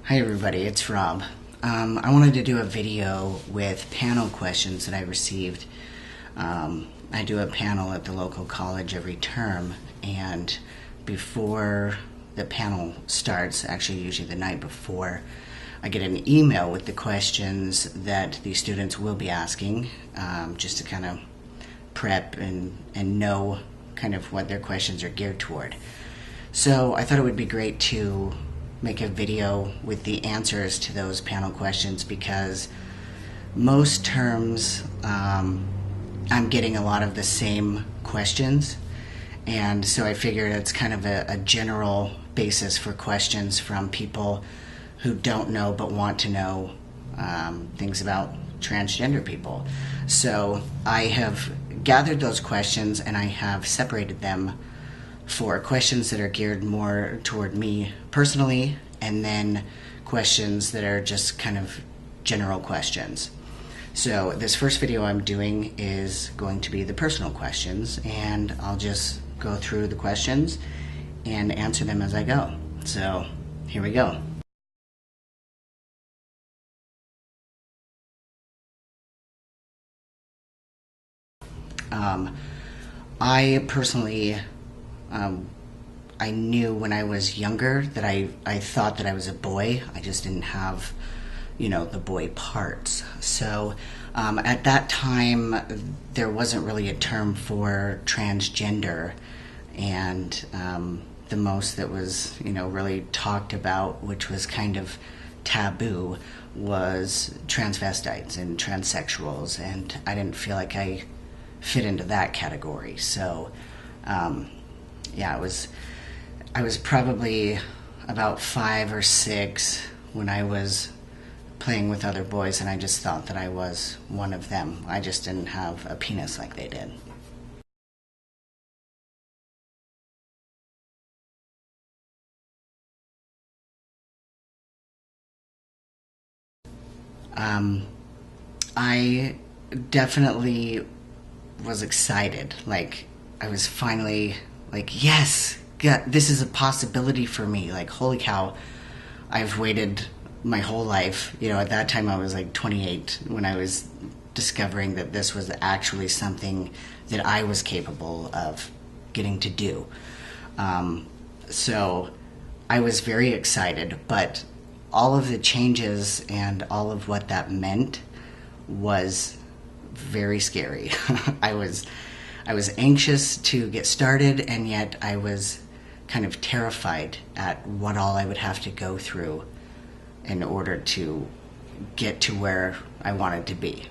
Hi everybody, it's Rob. I wanted to do a video with panel questions that I received. I do a panel at the local college every term, and before the panel starts, actually usually the night before, I get an email with the questions that the students will be asking, just to kind of prep and know kind of what their questions are geared toward. So I thought it would be great to make a video with the answers to those panel questions, because most terms I'm getting a lot of the same questions, and so I figured it's kind of a general basis for questions from people who don't know but want to know things about transgender people. So I have gathered those questions and I have separated them for questions that are geared more toward me personally, and then questions that are just kind of general questions. So this first video I'm doing is going to be the personal questions, and I'll just go through the questions and answer them as I go. So here we go. I personally I knew when I was younger that I thought that I was a boy. I just didn't have, the boy parts. So at that time, there wasn't really a term for transgender, and the most that was, really talked about, which was kind of taboo, was transvestites and transsexuals, and I didn't feel like I fit into that category. So yeah, I was probably about 5 or 6 when I was playing with other boys, and I just thought that I was one of them. I just didn't have a penis like they did. I definitely was excited. Like, I was finally like, yes, God, this is a possibility for me. Like, holy cow, I've waited my whole life. At that time I was like 28 when I was discovering that this was actually something that I was capable of getting to do. So I was very excited, but all of the changes and all of what that meant was very scary. I was anxious to get started, and yet I was kind of terrified at what all I would have to go through in order to get to where I wanted to be.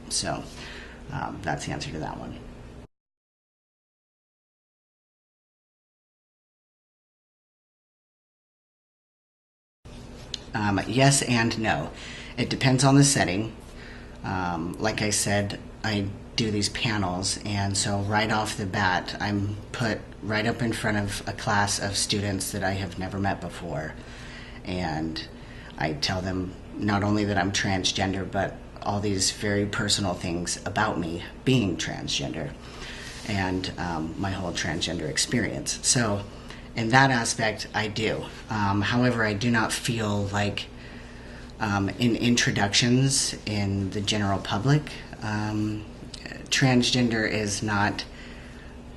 So that's the answer to that one. Yes and no. It depends on the setting. Like I said, I do these panels, and so right off the bat I'm put right up in front of a class of students that I have never met before, and I tell them not only that I'm transgender, but all these very personal things about me being transgender and my whole transgender experience. So in that aspect I do. However, I do not feel like in introductions in the general public, transgender is not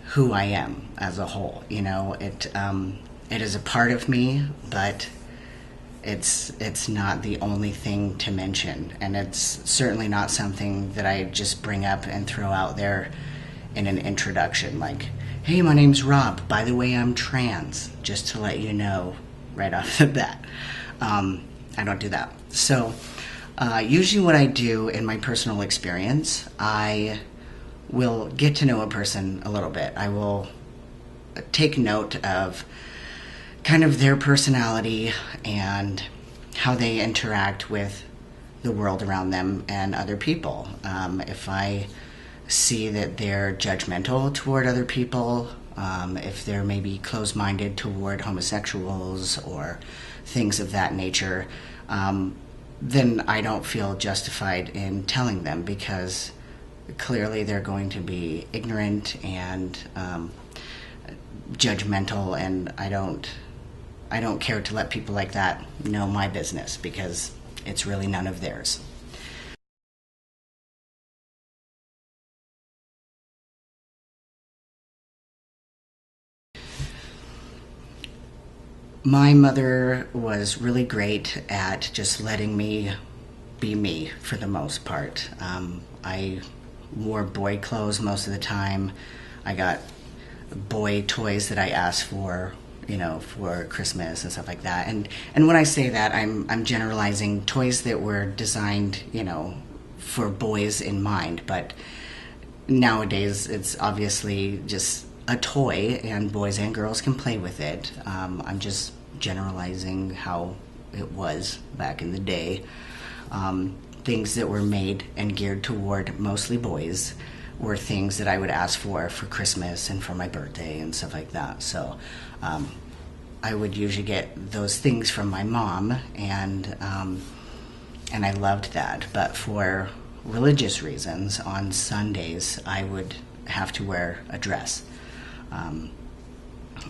who I am as a whole. It is a part of me, but it's not the only thing to mention, and it's certainly not something that I just bring up and throw out there in an introduction, like, hey, my name's Rob, by the way, I'm trans, just to let you know right off the bat. I don't do that. So usually what I do in my personal experience, I will get to know a person a little bit. I will take note of kind of their personality and how they interact with the world around them and other people. If I see that they're judgmental toward other people, if they're maybe closed-minded toward homosexuals or things of that nature, then I don't feel justified in telling them, because clearly they're going to be ignorant and judgmental, and I I don't care to let people like that know my business because it's really none of theirs. My mother was really great at just letting me be me for the most part. I wore boy clothes most of the time. I got boy toys that I asked for, for Christmas and stuff like that. And when I say that, I'm generalizing toys that were designed, for boys in mind. But nowadays, it's obviously just a toy, and boys and girls can play with it. I'm just generalizing how it was back in the day. Things that were made and geared toward mostly boys were things that I would ask for Christmas and for my birthday and stuff like that. So I would usually get those things from my mom, and I loved that. But for religious reasons, on Sundays I would have to wear a dress.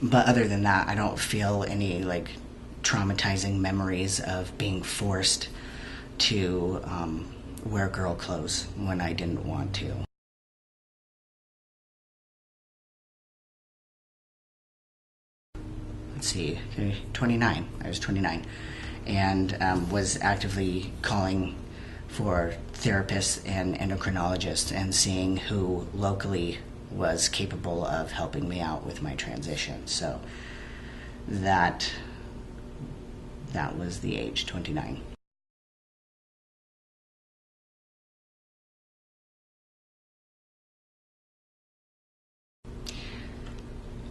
But other than that, I don't feel any traumatizing memories of being forced to wear girl clothes when I didn't want to. Let's see, 29. I was 29, and was actively calling for therapists and endocrinologists and seeing who locally was capable of helping me out with my transition. So that was the age, 29.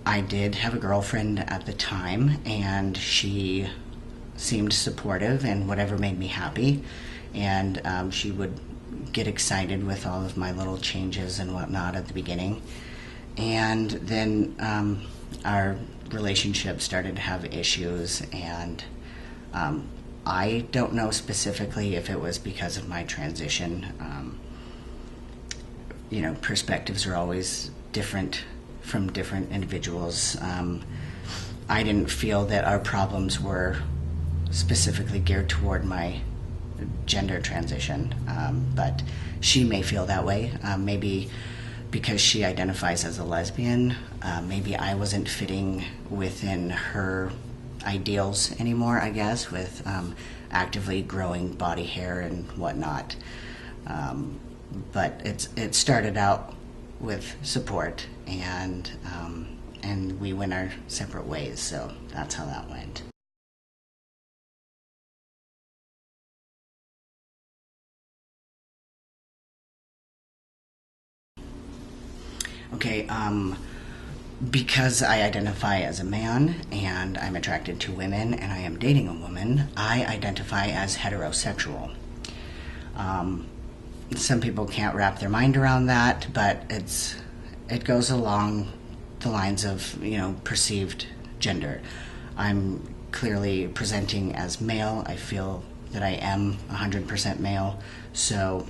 I did have a girlfriend at the time, and she seemed supportive and whatever made me happy. And she would get excited with all of my little changes and whatnot at the beginning. And then our relationship started to have issues, and I don't know specifically if it was because of my transition. Perspectives are always different from different individuals. I didn't feel that our problems were specifically geared toward my gender transition, but she may feel that way. Maybe because she identifies as a lesbian, maybe I wasn't fitting within her ideals anymore, I guess, with actively growing body hair and whatnot. But it started out with support, and we went our separate ways, so that's how that went. Okay, because I identify as a man and I'm attracted to women and I am dating a woman, I identify as heterosexual. Some people can't wrap their mind around that, but it goes along the lines of perceived gender. I'm clearly presenting as male. I feel that I am 100% male. So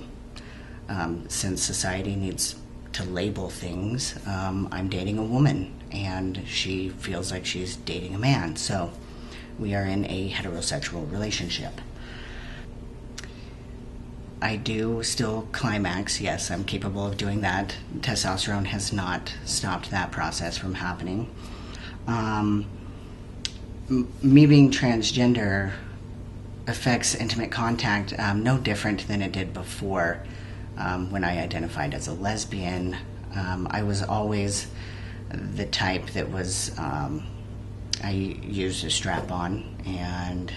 since society needs to label things, I'm dating a woman, and she feels like she's dating a man. So we are in a heterosexual relationship. I do still climax. Yes, I'm capable of doing that. Testosterone has not stopped that process from happening. Me being transgender affects intimate contact no different than it did before. When I identified as a lesbian, I was always the type that was, I used a strap-on, and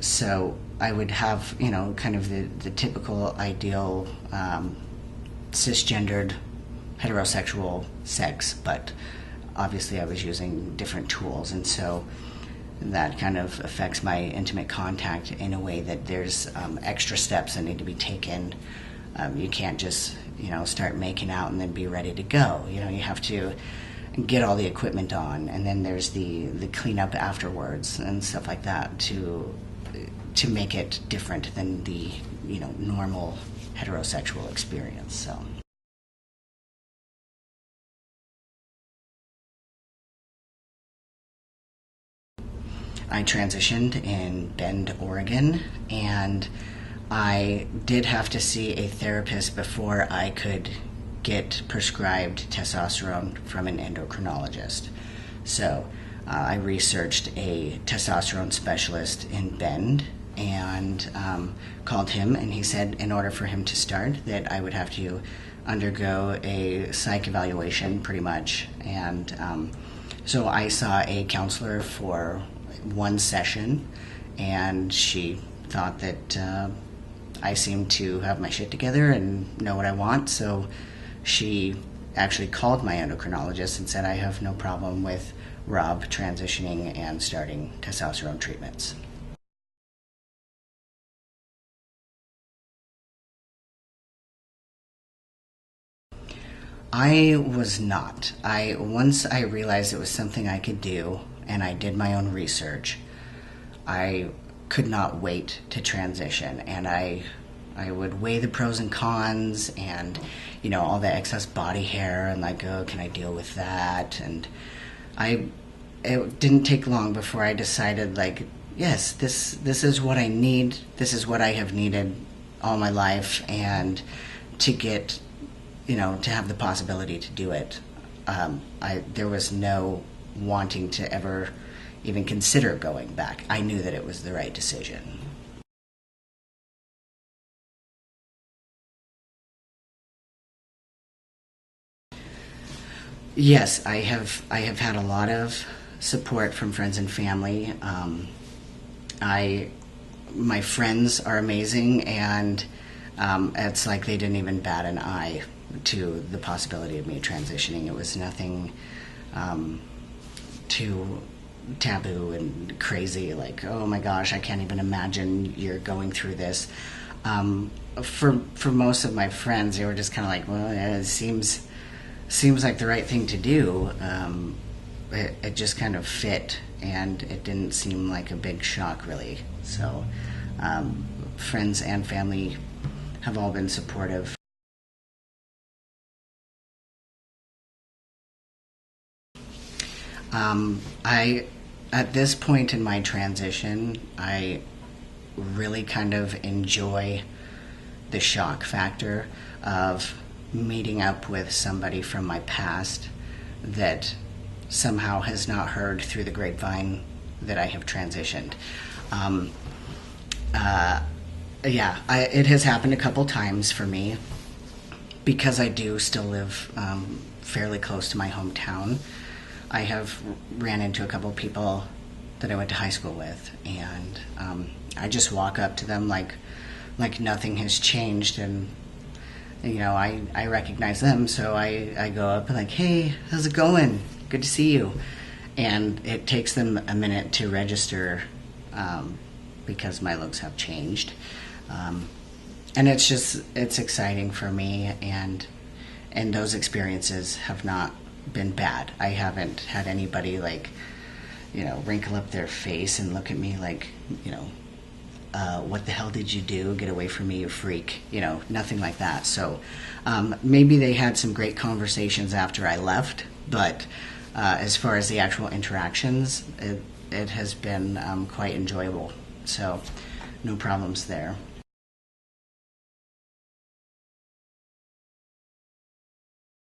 so I would have, kind of the typical ideal cisgendered heterosexual sex, but obviously I was using different tools, and so that kind of affects my intimate contact in a way that there's extra steps that need to be taken. You can't just, start making out and then be ready to go. You have to get all the equipment on, and then there's the cleanup afterwards and stuff like that to make it different than the normal heterosexual experience. So. I transitioned in Bend, Oregon, and I did have to see a therapist before I could get prescribed testosterone from an endocrinologist. So I researched a testosterone specialist in Bend and called him, and he said in order for him to start that I would have to undergo a psych evaluation pretty much. And so I saw a counselor for one session, and she thought that I seemed to have my shit together and know what I want, so she actually called my endocrinologist and said I have no problem with Rob transitioning and starting testosterone treatments. I was not. Once I realized it was something I could do, and I did my own research, I could not wait to transition, and I would weigh the pros and cons, and all the excess body hair, and like, oh, can I deal with that? And it didn't take long before I decided, like, yes, this is what I need. This is what I have needed all my life, and to get to have the possibility to do it, there was no wanting to ever even consider going back. I knew that it was the right decision. Yes, I have had a lot of support from friends and family. My friends are amazing, and it's like they didn't even bat an eye to the possibility of me transitioning. It was nothing too taboo and crazy, like, oh my gosh, I can't even imagine you're going through this. For most of my friends, they were just kind of like, well, yeah, it seems like the right thing to do. It just kind of fit, and it didn't seem like a big shock, really. So friends and family have all been supportive. At this point in my transition, I really kind of enjoy the shock factor of meeting up with somebody from my past that somehow has not heard through the grapevine that I have transitioned. It has happened a couple times for me because I do still live fairly close to my hometown. I have ran into a couple people that I went to high school with, and I just walk up to them like nothing has changed, and I recognize them, so I go up and like, hey, how's it going? Good to see you. And it takes them a minute to register because my looks have changed. And it's exciting for me, and those experiences have not been bad. I haven't had anybody wrinkle up their face and look at me like, what the hell did you do? Get away from me, you freak. Nothing like that. So maybe they had some great conversations after I left, but as far as the actual interactions, it has been quite enjoyable. So no problems there.